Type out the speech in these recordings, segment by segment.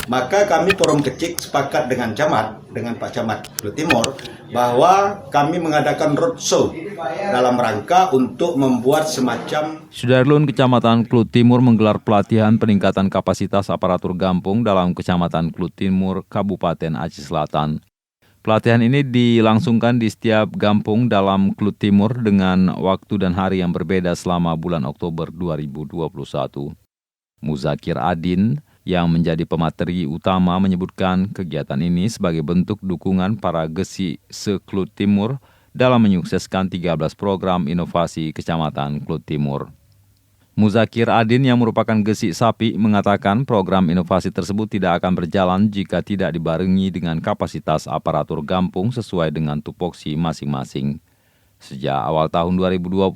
Maka kami Forum Kecik sepakat dengan Pak Camat Klut Timur bahwa kami mengadakan roadshow dalam rangka untuk membuat semacam. Sudarlun Kecamatan Klut Timur menggelar pelatihan peningkatan kapasitas aparatur Gampung dalam Kecamatan Klut Timur, Kabupaten Aceh Selatan. Pelatihan ini dilangsungkan di setiap Gampung dalam Klut Timur dengan waktu dan hari yang berbeda selama bulan Oktober 2021. Muzakir Adin yang menjadi pemateri utama menyebutkan kegiatan ini sebagai bentuk dukungan para gesi se-Klut Timur dalam menyukseskan 13 program inovasi Kecamatan Klut Timur. Muzakir Adin yang merupakan gesi sapi mengatakan program inovasi tersebut tidak akan berjalan jika tidak dibarengi dengan kapasitas aparatur Gampung sesuai dengan tupoksi masing-masing. Sejak awal tahun 2021,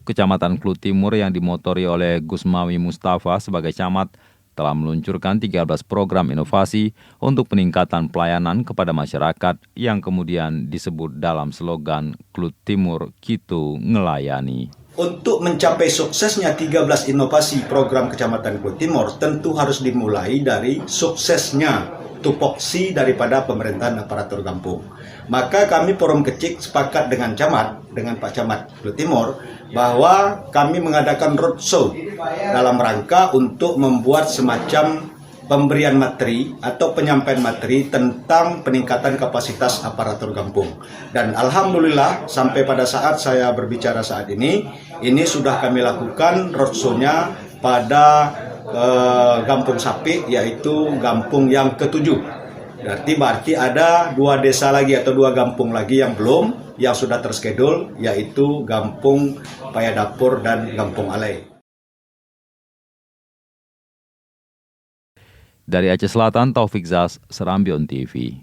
Kecamatan Klut Timur yang dimotori oleh Gusmawi Mustafa sebagai camat telah meluncurkan 13 program inovasi untuk peningkatan pelayanan kepada masyarakat yang kemudian disebut dalam slogan Klut Timur Kitu Ngelayani. Untuk mencapai suksesnya 13 inovasi program Kecamatan Klut Timur tentu harus dimulai dari suksesnya tupoksi daripada pemerintahan aparatur Gampung. Maka kami Forum Kecik sepakat dengan Pak Camat Klut Timur bahwa kami mengadakan roadshow dalam rangka untuk membuat semacam pemberian materi atau penyampaian materi tentang peningkatan kapasitas aparatur Gampung. Dan alhamdulillah sampai pada saat saya berbicara saat ini sudah kami lakukan roadshow-nya pada Gampung Sapi, yaitu Gampung yang ke-7. Berarti ada 2 desa lagi atau 2 gampung lagi yang sudah terschedule, yaitu Gampung Payadapur dan Gampung Alai. Dari Aceh Selatan, Taufik Zas, Serambion TV.